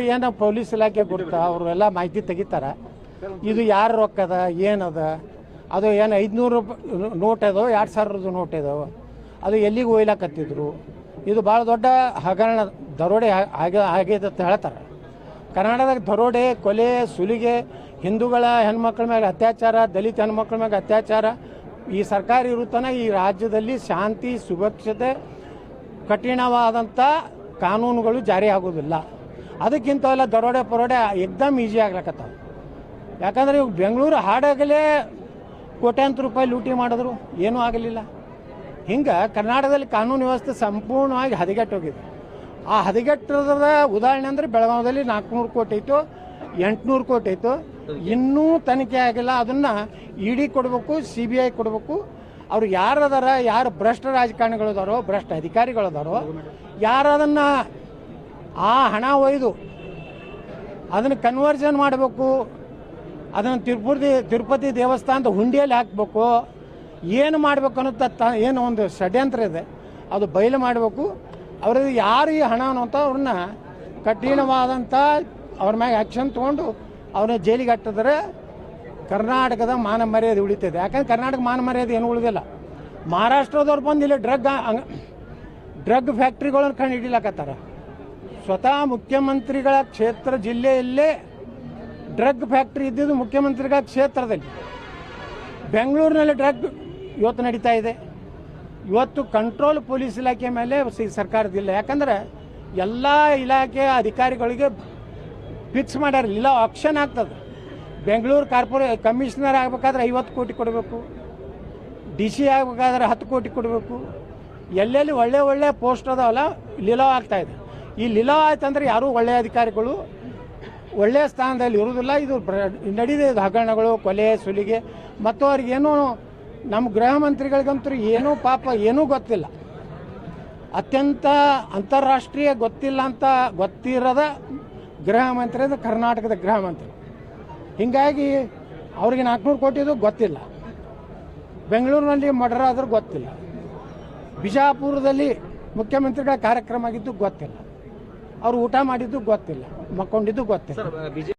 ಏನೋ ಪೊಲೀಸ್ ಇಲಾಖೆ ಕೊಡ್ತಾ ಅವರೆಲ್ಲ ಮಾಹಿತಿ ತೆಗಿತಾರ. ಇದು ಯಾರು ರೊಕ್ಕದ ಏನದ, ಅದು ಏನು 500 ರೂಪಾಯಿ ನೋಟ್ ಅದೋ 2000 ನೋಟ್ ಇದಾವೆ, ಅದು ಎಲ್ಲಿಗೆ ಒಯ್ಲಾಕತ್ತಿದ್ರು. ಇದು ಭಾಳ ದೊಡ್ಡ ಹಗರಣ ದರೋಡೆ ಆಗಿದೆ ಅಂತ ಹೇಳ್ತಾರೆ. ಕರ್ನಾಟಕದಾಗ ದರೋಡೆ, ಕೊಲೆ, ಸುಲಿಗೆ, ಹಿಂದೂಗಳ ಹೆಣ್ಮಕ್ಳ ಮೇಲೆ ಅತ್ಯಾಚಾರ, ದಲಿತ ಹೆಣ್ಮಕ್ಳ ಮೇಲೆ ಅತ್ಯಾಚಾರ, ಈ ಸರ್ಕಾರ ಇರುತ್ತಾನ ಈ ರಾಜ್ಯದಲ್ಲಿ ಶಾಂತಿ ಸುರಕ್ಷತೆ ಕಠಿಣವಾದಂಥ ಕಾನೂನುಗಳು ಜಾರಿ ಆಗೋದಿಲ್ಲ. ಅದಕ್ಕಿಂತ ದರೋಡೆ ಪರೋಡೆ ಎಕ್ದಮ್ ಈಸಿ ಆಗ್ಲಕತ್ತಾವ. ಯಾಕಂದರೆ ಇವಾಗ ಬೆಂಗಳೂರು ಹಾಡಾಗಲೇ ಕೋಟ್ಯಾಂತರ ರೂಪಾಯಿ ಲೂಟಿ ಮಾಡಿದ್ರು, ಏನೂ ಆಗಲಿಲ್ಲ. ಹಿಂಗೆ ಕರ್ನಾಟಕದಲ್ಲಿ ಕಾನೂನು ವ್ಯವಸ್ಥೆ ಸಂಪೂರ್ಣವಾಗಿ ಹದಗೆಟ್ಟೋಗಿದೆ. ಆ ಹದಗೆಟ್ಟದ ಉದಾಹರಣೆ ಅಂದರೆ ಬೆಳಗಾವಿಯಲ್ಲಿ 400 ಕೋಟಿ ಇತ್ತು, 800 ಕೋಟಿ ಇತ್ತು, ಇನ್ನೂ ತನಿಖೆ ಆಗಿಲ್ಲ. ಅದನ್ನು ಇಡಿ ಕೊಡಬೇಕು, CBI ಕೊಡಬೇಕು. ಅವರು ಯಾರದಾರ, ಯಾರು ಭ್ರಷ್ಟ ರಾಜಕಾರಣಿಗಳಿದಾರೋ, ಭ್ರಷ್ಟ ಅಧಿಕಾರಿಗಳಿದಾರೋ, ಯಾರು ಅದನ್ನು ಆ ಹಣ ಒಯ್ದು ಅದನ್ನು ಕನ್ವರ್ಷನ್ ಮಾಡಬೇಕು, ಅದನ್ನು ತಿರುಪತಿ ದೇವಸ್ಥಾನದ ಹುಂಡಿಯಲ್ಲಿ ಹಾಕಬೇಕು, ಏನು ಮಾಡಬೇಕು ಅನ್ನೋ ಏನು ಒಂದು ಷಡ್ಯಂತ್ರ ಇದೆ, ಅದು ಬಯಲು ಮಾಡಬೇಕು. ಅವ್ರಿಗೆ ಯಾರು ಈ ಹಣ ಅಂತ ಅವ್ರನ್ನ ಕಠಿಣವಾದಂಥ ಅವ್ರ ಮ್ಯಾಗ ಆ್ಯಕ್ಷನ್ ತೊಗೊಂಡು ಅವ್ರನ್ನ ಜೈಲಿಗೆ ಹಾಕಿದ್ರೆ ಕರ್ನಾಟಕದ ಮಾನ ಮರ್ಯಾದೆ ಉಳಿತದೆ. ಯಾಕಂದ್ರೆ ಕರ್ನಾಟಕ ಮಾನ ಮರ್ಯಾದೆ ಏನು ಉಳಿದಿಲ್ಲ. ಮಹಾರಾಷ್ಟ್ರದವ್ರು ಬಂದು ಇಲ್ಲಿ ಡ್ರಗ್ ಫ್ಯಾಕ್ಟ್ರಿಗಳನ್ನು ಕಂಡು ಹಿಡಿಲಾಕತ್ತಾರ. ಸ್ವತಃ ಮುಖ್ಯಮಂತ್ರಿಗಳ ಕ್ಷೇತ್ರ ಜಿಲ್ಲೆಯಲ್ಲೇ ಡ್ರಗ್ ಫ್ಯಾಕ್ಟ್ರಿ ಇದ್ದಿದ್ದು ಮುಖ್ಯಮಂತ್ರಿಗಳ ಕ್ಷೇತ್ರದಲ್ಲಿ. ಬೆಂಗಳೂರಿನಲ್ಲಿ ಡ್ರಗ್ ಇವತ್ತು ನಡೀತಾ ಇದೆ. ಇವತ್ತು ಕಂಟ್ರೋಲ್ ಪೊಲೀಸ್ ಇಲಾಖೆ ಮೇಲೆ ಸರ್ಕಾರದಿಲ್ಲ. ಯಾಕಂದರೆ ಎಲ್ಲ ಇಲಾಖೆ ಅಧಿಕಾರಿಗಳಿಗೆ ಫಿಕ್ಸ್ ಮಾಡ್ಯಾರ, ಇಲ್ಲ ಆಕ್ಷನ್ ಆಗ್ತದೆ. ಬೆಂಗಳೂರು ಕಮಿಷನರ್ ಆಗಬೇಕಾದ್ರೆ 50 ಕೋಟಿ ಕೊಡಬೇಕು, DC ಆಗಬೇಕಾದ್ರೆ 10 ಕೋಟಿ ಕೊಡಬೇಕು. ಎಲ್ಲೆಲ್ಲಿ ಒಳ್ಳೆ ಪೋಸ್ಟ್ ಅದಾವಲ್ಲ ಲಿಲಾವ್ ಆಗ್ತಾಯಿದೆ. ಈ ಲಿಲಾವ್ ಆಯ್ತಂದ್ರೆ ಯಾರೂ ಒಳ್ಳೆಯ ಅಧಿಕಾರಿಗಳು ಒಳ್ಳೆಯ ಸ್ಥಾನದಲ್ಲಿ ಇರುವುದಿಲ್ಲ. ಇದು ನಡೀದೆ ಹಗರಣಗಳು, ಕೊಲೆ, ಸುಲಿಗೆ. ಮತ್ತು ಅವ್ರಿಗೇನು ನಮ್ಮ ಗೃಹ ಮಂತ್ರಿಗಳಿಗಂತೂ ಏನೂ ಪಾಪ ಏನೂ ಗೊತ್ತಿಲ್ಲ. ಅತ್ಯಂತ ಅಂತಾರಾಷ್ಟ್ರೀಯ ಗೊತ್ತಿರದ ಗೃಹ ಮಂತ್ರಿ ಅಂದರೆ ಕರ್ನಾಟಕದ ಗೃಹ ಮಂತ್ರಿ. ಹೀಗಾಗಿ ಅವ್ರಿಗೆ 400 ಕೋಟಿದು ಗೊತ್ತಿಲ್ಲ, ಬೆಂಗಳೂರಿನಲ್ಲಿ ಮರ್ಡರ್ ಆದರೂ ಗೊತ್ತಿಲ್ಲ, ಬಿಜಾಪುರದಲ್ಲಿ ಮುಖ್ಯಮಂತ್ರಿಗಳ ಕಾರ್ಯಕ್ರಮ ಆಗಿದ್ದು ಗೊತ್ತಿಲ್ಲ, ಅವರು ಊಟ ಮಾಡಿದ್ದು ಗೊತ್ತಿಲ್ಲ, ಮಕ್ಕೊಂಡಿದ್ದು ಗೊತ್ತಿಲ್ಲ.